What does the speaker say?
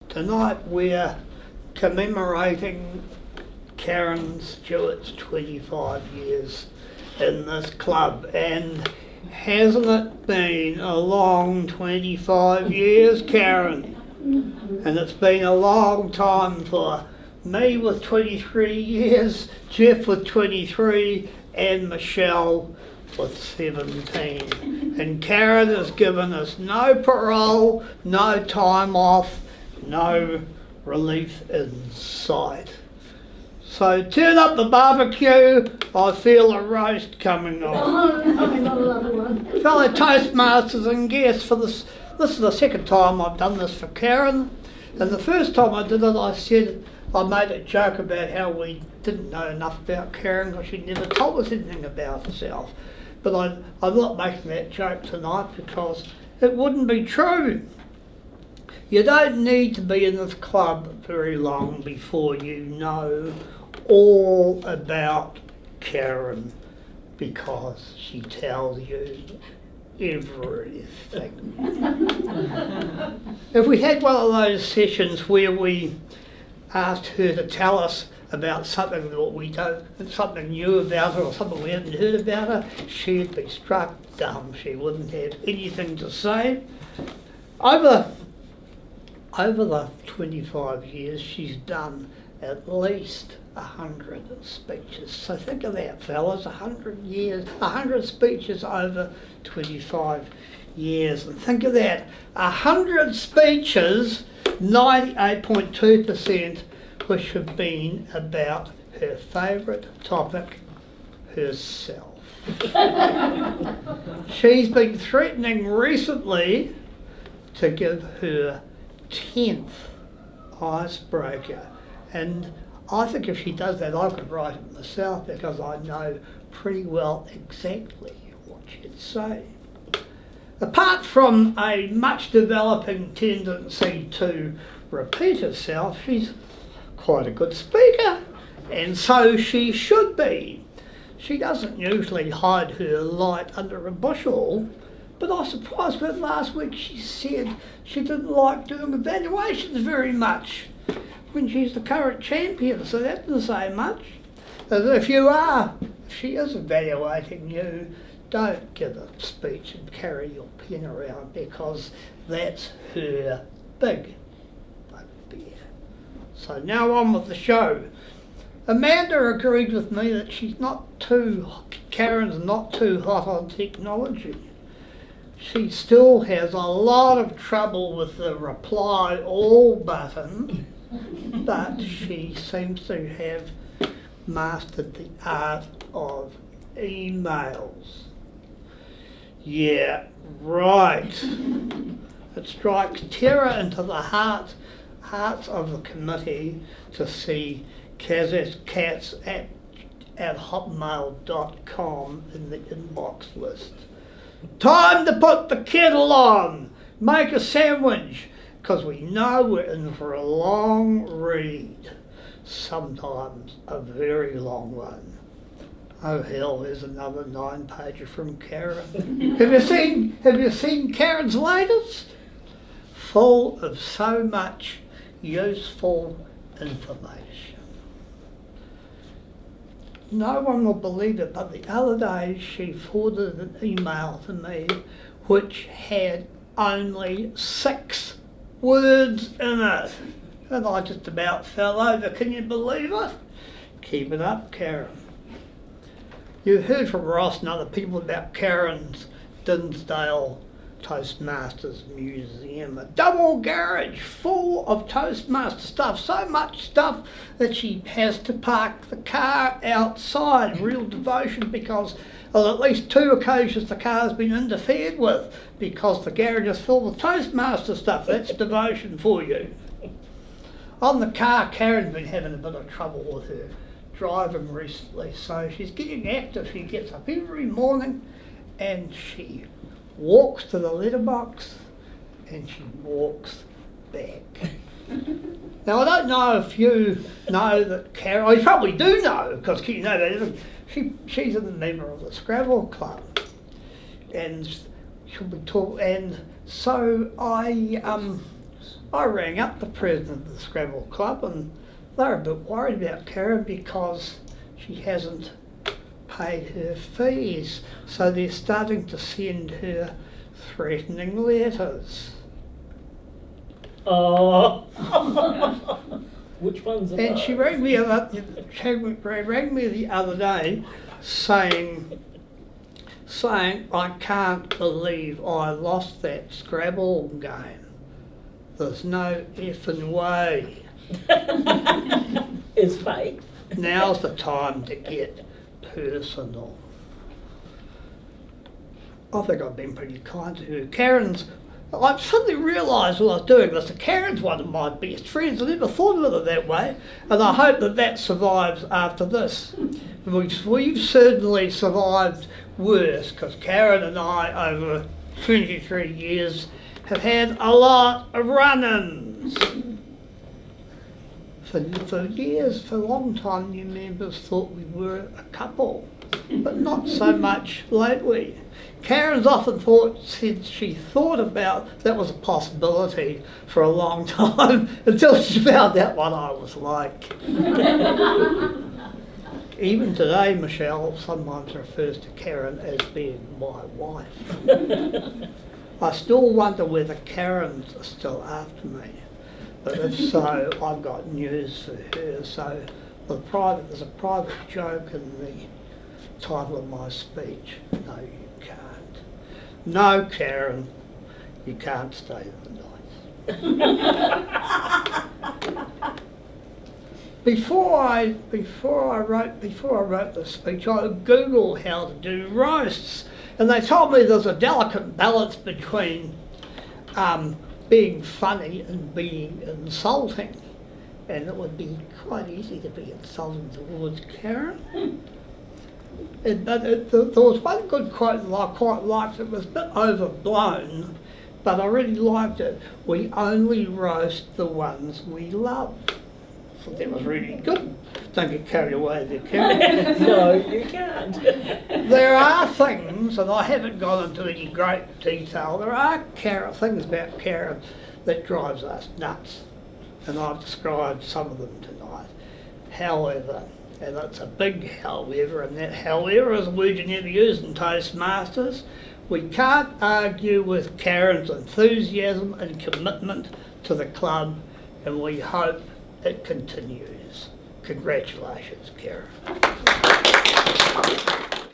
Tonight we're commemorating Karen Stewart's 25 years in this club, and hasn't it been a long 25 years, Karen? And it's been a long time for me with 23 years, Jeff with 23, and Michelle with 17. And Karen has given us no parole, no time off, no relief in sight. So turn up the barbecue, I feel a roast coming on. Not another one. Fellow Toastmasters and guests, this is the second time I've done this for Karen. And the first time I did it, I made a joke about how we didn't know enough about Karen because she never told us anything about herself. But I'm not making that joke tonight because it wouldn't be true. You don't need to be in this club very long before you know all about Karen because she tells you everything. If we had one of those sessions where we asked her to tell us about something that we don't, something new about her or something we hadn't heard about her, she'd be struck dumb. She wouldn't have anything to say. Over the 25 years, she's done at least 100 speeches. So think of that, fellas, 100 speeches over 25 years. And think of that, 100 speeches, 98.2%, which have been about her favourite topic, herself. She's been threatening recently to give her 10th icebreaker, and I think if she does that I could write it myself because I know pretty well exactly what she'd say. Apart from a much developing tendency to repeat herself, she's quite a good speaker, and so she should be. She doesn't usually hide her light under a bushel, but I was surprised when last week she said she didn't like doing evaluations very much when she's the current champion, so that doesn't say much. As if she is evaluating you, don't give a speech and carry your pen around because that's her big bugbear. So now on with the show. Amanda agreed with me that Karen's not too hot on technology. She still has a lot of trouble with the reply all button, but she seems to have mastered the art of emails. Yeah, right. It strikes terror into the hearts of the committee to see cats at hotmail.com in the inbox list. Time to put the kettle on, make a sandwich, because we know we're in for a long read, sometimes a very long one. Oh hell, there's another 9-pager from Karen. Have you seen Karen's latest? Full of so much useful information. No one will believe it, but the other day she forwarded an email to me which had only 6 words in it. And I just about fell over. Can you believe it? Keep it up, Karen. You heard from Ross and other people about Karen's Dinsdale Toastmasters Museum, a double garage full of Toastmaster stuff, so much stuff that she has to park the car outside. Real devotion, because on at least 2 occasions the car's been interfered with because the garage is filled with Toastmaster stuff. That's devotion for you. On the car, Karen's been having a bit of trouble with her driving recently, so she's getting active. She gets up every morning and she walks to the letterbox and she walks back. Now I don't know if you know that Karen, or you probably do know because you know that she's a member of the Scrabble Club, and she'll be and so I I rang up the president of the Scrabble Club and they're a bit worried about Karen because she hasn't paid her fees. So they're starting to send her threatening letters. Oh. Which ones are And those? she rang me the other day saying, I can't believe I lost that Scrabble game. There's no effing way. It's fake. Now's the time to get personal. I think I've been pretty kind to her. I've suddenly realised while I was doing this that Karen's one of my best friends. I never thought of it that way, and I hope that survives after this. We've certainly survived worse, because Karen and I, over 23 years, have had a lot of run-ins. For years, for a long time, new members thought we were a couple, but not so much lately. Karen's often said she thought about that was a possibility for a long time until she found out what I was like. Even today, Michelle sometimes refers to Karen as being my wife. I still wonder whether Karen's are still after me, but if so, I've got news for her. So there's a private joke in the title of my speech. No, you can't. No, Karen, you can't stay the night. Before I wrote the speech, I googled how to do roasts, and they told me there's a delicate balance between being funny and being insulting, and it would be quite easy to be insulting towards Karen. But there was one good quote that I quite liked. It was a bit overblown, but I really liked it. We only roast the ones we love. I thought that was really good. Don't get carried away there, Karen. No, you can't. There are things, and I haven't gone into any great detail, there are things about Karen that drives us nuts, and I've described some of them tonight. However, and it's a big however, and that however is a word you never use in Toastmasters, we can't argue with Karen's enthusiasm and commitment to the club, and we hope it continues. Congratulations, Karen.